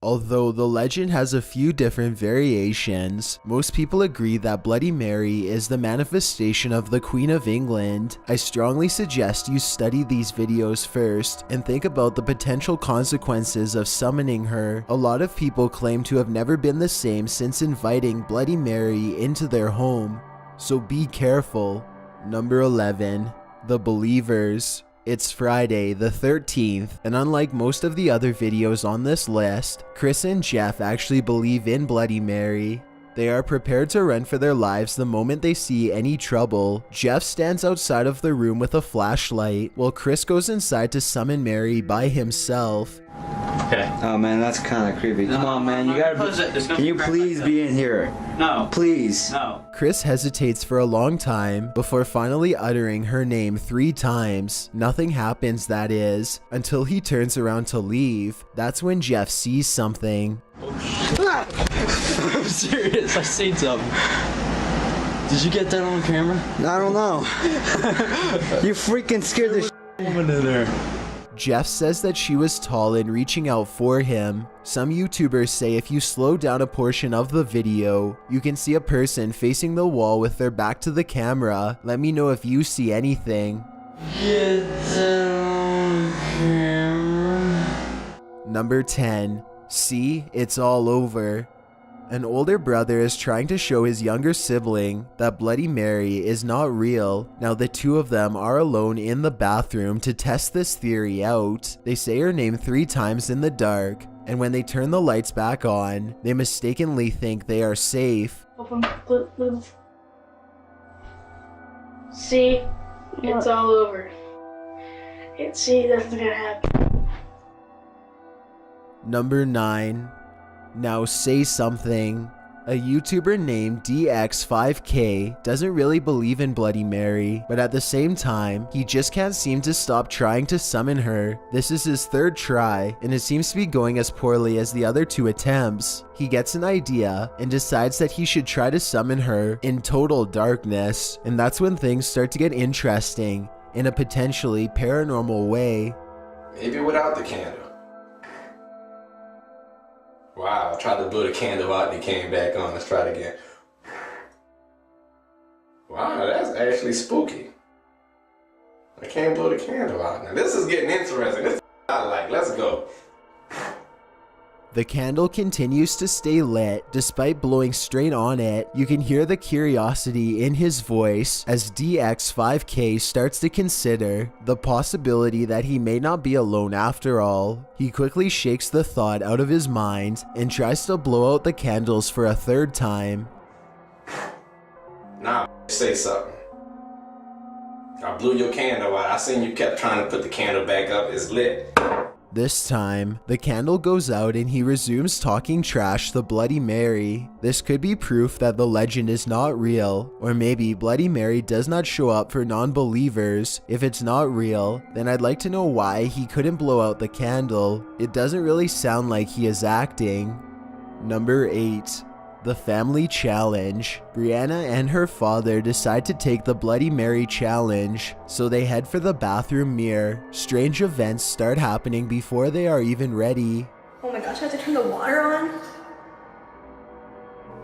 Although the legend has a few different variations, most people agree that Bloody Mary is the manifestation of the Queen of England. I strongly suggest you study these videos first and think about the potential consequences of summoning her. A lot of people claim to have never been the same since inviting Bloody Mary into their home, so be careful. Number 11. The Believers. It's Friday the 13th, and unlike most of the other videos on this list, Chris and Jeff actually believe in Bloody Mary. They are prepared to run for their lives the moment they see any trouble. Jeff stands outside of the room with a flashlight, while Chris goes inside to summon Mary by himself. Okay. Oh man, that's kind of creepy. Come on, man, you gotta be. Can you please be in here? No. Please. No. Chris hesitates for a long time before finally uttering her name 3 times. Nothing happens, that is, until he turns around to leave. That's when Jeff sees something. I'm serious, I seen something. Did you get that on camera? I don't know. You freaking scared the woman in there. Jeff says that she was tall and reaching out for him. Some YouTubers say if you slow down a portion of the video, you can see a person facing the wall with their back to the camera. Let me know if you see anything. Get that on camera. Number 10. See, it's all over. An older brother is trying to show his younger sibling that Bloody Mary is not real. Now the two of them are alone in the bathroom to test this theory out. They say her name 3 times in the dark, and when they turn the lights back on, they mistakenly think they are safe. See, it's all over. See, that's gonna happen. Number 9. Now say something. A YouTuber named DX5K doesn't really believe in Bloody Mary, but at the same time, he just can't seem to stop trying to summon her. This is his 3rd try, and it seems to be going as poorly as the other 2 attempts. He gets an idea and decides that he should try to summon her in total darkness, and that's when things start to get interesting in a potentially paranormal way. Maybe without the candle. Wow, I tried to blow the candle out and it came back on. Let's try it again. Wow, that's actually spooky. I can't blow the candle out. Now this is getting interesting. This is I like. Let's go. The candle continues to stay lit despite blowing straight on it. You can hear the curiosity in his voice as DX5K starts to consider the possibility that he may not be alone after all. He quickly shakes the thought out of his mind and tries to blow out the candles for a 3rd time. Nah, say something. I blew your candle out. I seen you kept trying to put the candle back up. It's lit. This time, the candle goes out and he resumes talking trash to Bloody Mary. This could be proof that the legend is not real, or maybe Bloody Mary does not show up for non-believers. If it's not real, then I'd like to know why he couldn't blow out the candle. It doesn't really sound like he is acting. Number 8. The Family Challenge. Brianna and her father decide to take the Bloody Mary challenge, so they head for the bathroom mirror. Strange events start happening before they are even ready. Oh my gosh, I have to turn the water on?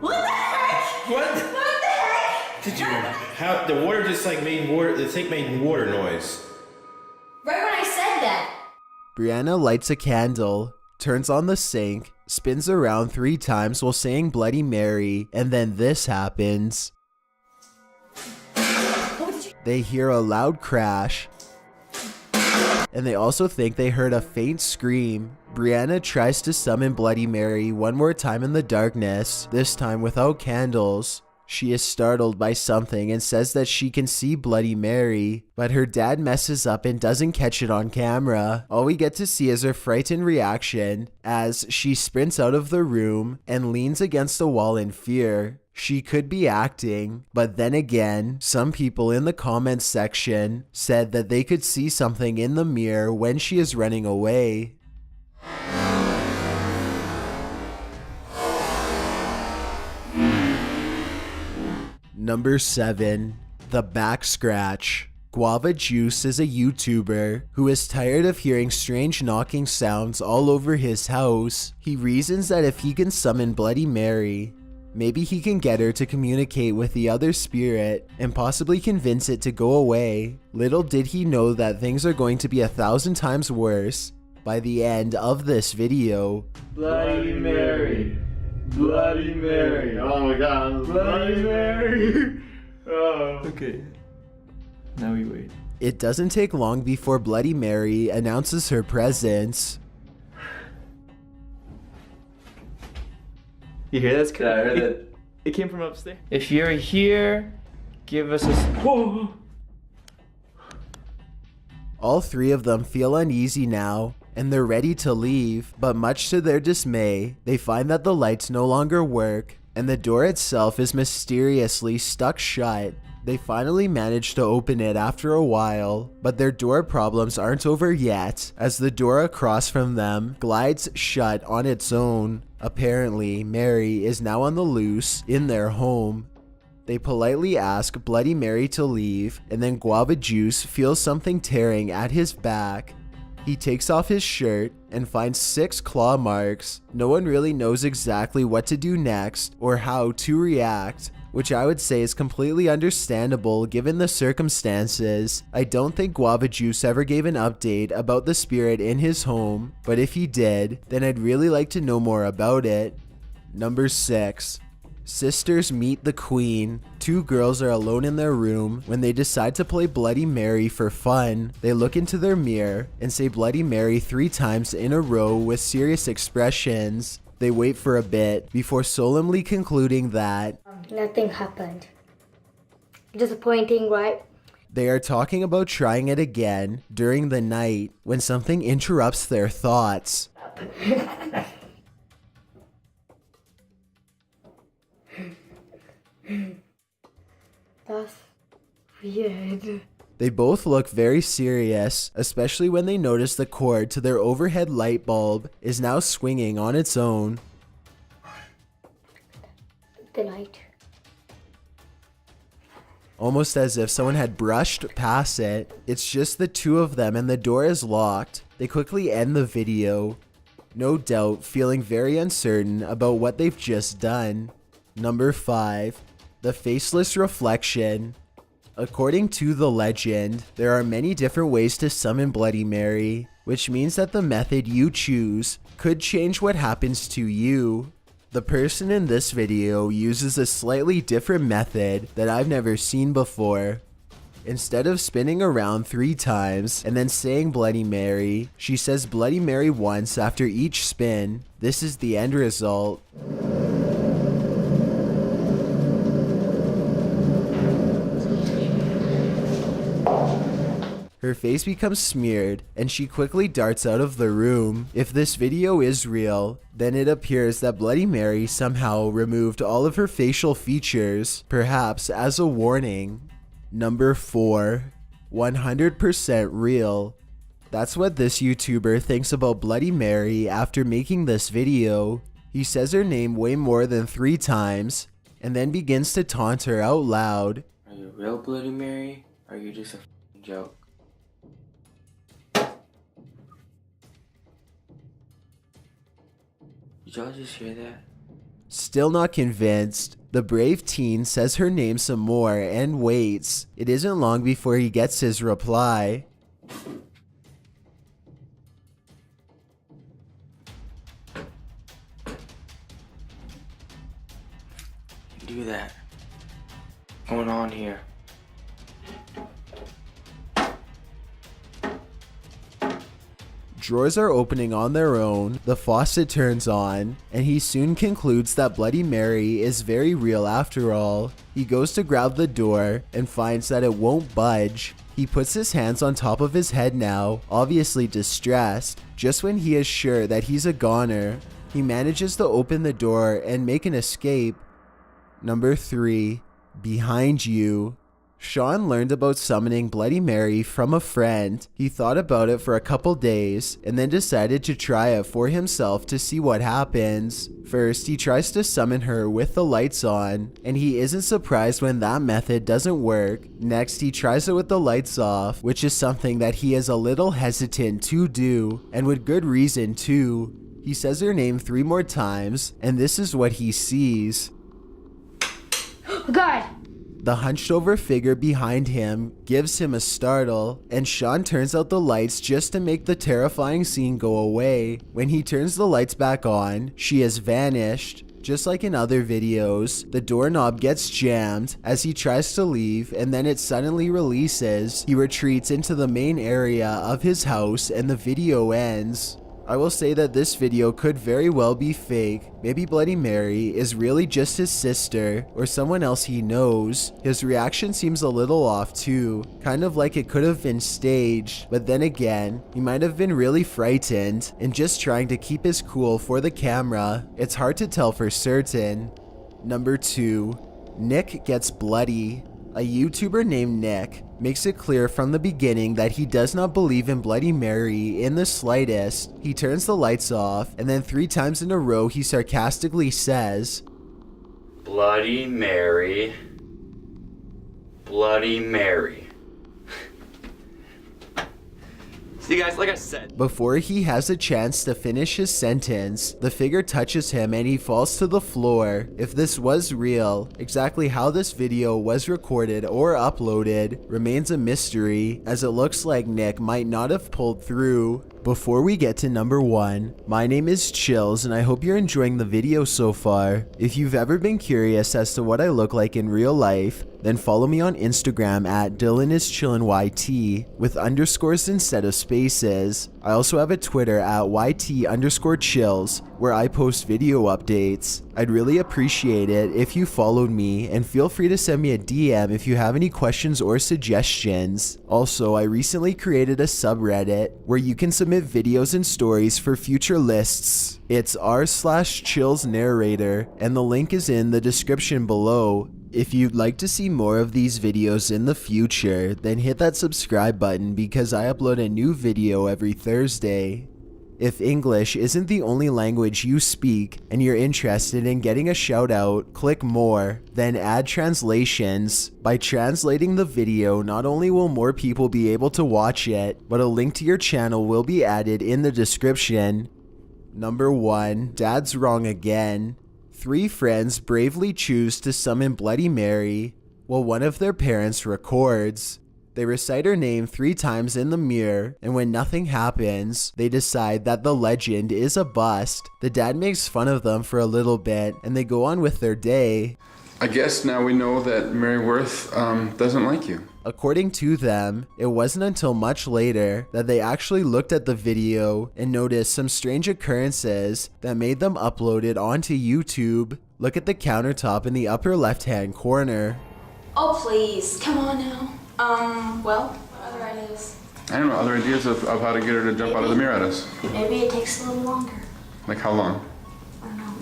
What the heck? What? What the heck? Did you? How the water just like made water? The thing made water noise. Right when I said that. Brianna lights a candle, turns on the sink, spins around 3 times while saying Bloody Mary, and then this happens. They hear a loud crash, and they also think they heard a faint scream. Brianna tries to summon Bloody Mary one more time in the darkness, this time without candles. She is startled by something and says that she can see Bloody Mary, but her dad messes up and doesn't catch it on camera. All we get to see is her frightened reaction as she sprints out of the room and leans against the wall in fear. She could be acting, but then again, some people in the comments section said that they could see something in the mirror when she is running away. Number 7. The Back Scratch. Guava Juice is a YouTuber who is tired of hearing strange knocking sounds all over his house. He reasons that if he can summon Bloody Mary, maybe he can get her to communicate with the other spirit and possibly convince it to go away. Little did he know that things are going to be 1,000 times worse by the end of this video. Bloody Mary. Bloody Mary. Oh my god. Bloody Mary. Oh. Okay. Now we wait. It doesn't take long before Bloody Mary announces her presence. You hear this? Yeah, I heard it. It came from upstairs. If you're here, give us a... Whoa! All three of them feel uneasy now, and they're ready to leave, but much to their dismay, they find that the lights no longer work, and the door itself is mysteriously stuck shut. They finally manage to open it after a while, but their door problems aren't over yet, as the door across from them glides shut on its own. Apparently, Mary is now on the loose in their home. They politely ask Bloody Mary to leave, and then Guava Juice feels something tearing at his back. He takes off his shirt and finds 6 claw marks. No one really knows exactly what to do next or how to react, which I would say is completely understandable given the circumstances. I don't think Guava Juice ever gave an update about the spirit in his home, but if he did, then I'd really like to know more about it. Number 6. Sisters meet the Queen. 2 girls are alone in their room when they decide to play Bloody Mary for fun. They look into their mirror and say Bloody Mary 3 times in a row with serious expressions. They wait for a bit before solemnly concluding that nothing happened. Disappointing, right? They are talking about trying it again during the night when something interrupts their thoughts. That's weird. They both look very serious, especially when they notice the cord to their overhead light bulb is now swinging on its own. The light. Almost as if someone had brushed past it. It's just the 2 of them and the door is locked. They quickly end the video, no doubt feeling very uncertain about what they've just done. Number 5. The Faceless Reflection. According to the legend, there are many different ways to summon Bloody Mary, which means that the method you choose could change what happens to you. The person in this video uses a slightly different method that I've never seen before. Instead of spinning around 3 times and then saying Bloody Mary, she says Bloody Mary once after each spin. This is the end result. Her face becomes smeared, and she quickly darts out of the room. If this video is real, then it appears that Bloody Mary somehow removed all of her facial features, perhaps as a warning. Number 4. 100% real. That's what this YouTuber thinks about Bloody Mary after making this video. He says her name way more than 3 times, and then begins to taunt her out loud. Are you real Bloody Mary? Or are you just a joke? Did y'all just hear that? Still not convinced, the brave teen says her name some more and waits. It isn't long before he gets his reply. Do that. What's going on here? Drawers are opening on their own, the faucet turns on, and he soon concludes that Bloody Mary is very real after all. He goes to grab the door and finds that it won't budge. He puts his hands on top of his head now, obviously distressed. Just when he is sure that he's a goner, he manages to open the door and make an escape. Number 3. Behind you. Sean learned about summoning Bloody Mary from a friend. He thought about it for a couple days and then decided to try it for himself to see what happens. First, he tries to summon her with the lights on, and he isn't surprised when that method doesn't work. Next, he tries it with the lights off, which is something that he is a little hesitant to do, and with good reason too. He says her name 3 more times, and this is what he sees. God! The hunched over figure behind him gives him a startle, and Sean turns out the lights just to make the terrifying scene go away. When he turns the lights back on, she has vanished. Just like in other videos, the doorknob gets jammed as he tries to leave, and then it suddenly releases. He retreats into the main area of his house and the video ends. I will say that this video could very well be fake. Maybe Bloody Mary is really just his sister or someone else he knows. His reaction seems a little off too, kind of like it could have been staged, but then again, he might have been really frightened and just trying to keep his cool for the camera. It's hard to tell for certain. Number 2. Nick gets bloody. A YouTuber named Nick makes it clear from the beginning that he does not believe in Bloody Mary in the slightest. He turns the lights off, and then 3 times in a row he sarcastically says, Bloody Mary. Bloody Mary. See guys, like I said. Before he has a chance to finish his sentence, the figure touches him and he falls to the floor. If this was real, exactly how this video was recorded or uploaded remains a mystery, as it looks like Nick might not have pulled through. Before we get to number 1, my name is Chills and I hope you're enjoying the video so far. If you've ever been curious as to what I look like in real life, then follow me on Instagram at DylanIsChillinYT with underscores instead of spaces. I also have a Twitter at YT_chills where I post video updates. I'd really appreciate it if you followed me, and feel free to send me a DM if you have any questions or suggestions. Also, I recently created a subreddit where you can submit videos and stories for future lists. It's r/chillsnarrator, and the link is in the description below. If you'd like to see more of these videos in the future, then hit that subscribe button because I upload a new video every Thursday. If English isn't the only language you speak and you're interested in getting a shout out, click more, then add translations. By translating the video, not only will more people be able to watch it, but a link to your channel will be added in the description. Number 1, Dad's wrong again. 3 friends bravely choose to summon Bloody Mary while one of their parents records. They recite her name 3 times in the mirror, and when nothing happens, they decide that the legend is a bust. The dad makes fun of them for a little bit, and they go on with their day. I guess now we know that Mary Worth doesn't like you. According to them, it wasn't until much later that they actually looked at the video and noticed some strange occurrences that made them upload it onto YouTube. Look at the countertop in the upper left-hand corner. Oh, please. Come on now. Well, what other ideas? I don't know, other ideas of how to get her to jump out of the mirror at us. Maybe it takes a little longer. Like how long? I don't know,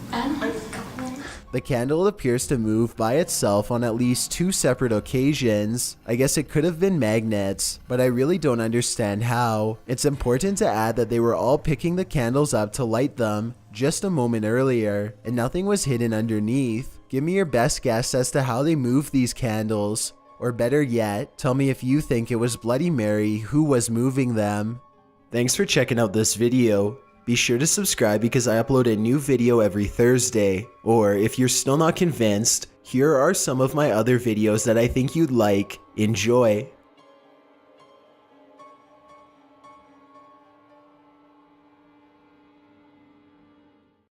like a couple minutes. The candle appears to move by itself on at least 2 separate occasions. I guess it could have been magnets, but I really don't understand how. It's important to add that they were all picking the candles up to light them just a moment earlier, and nothing was hidden underneath. Give me your best guess as to how they moved these candles. Or better yet, tell me if you think it was Bloody Mary who was moving them. Thanks for checking out this video. Be sure to subscribe because I upload a new video every Thursday. Or if you're still not convinced, here are some of my other videos that I think you'd like. Enjoy!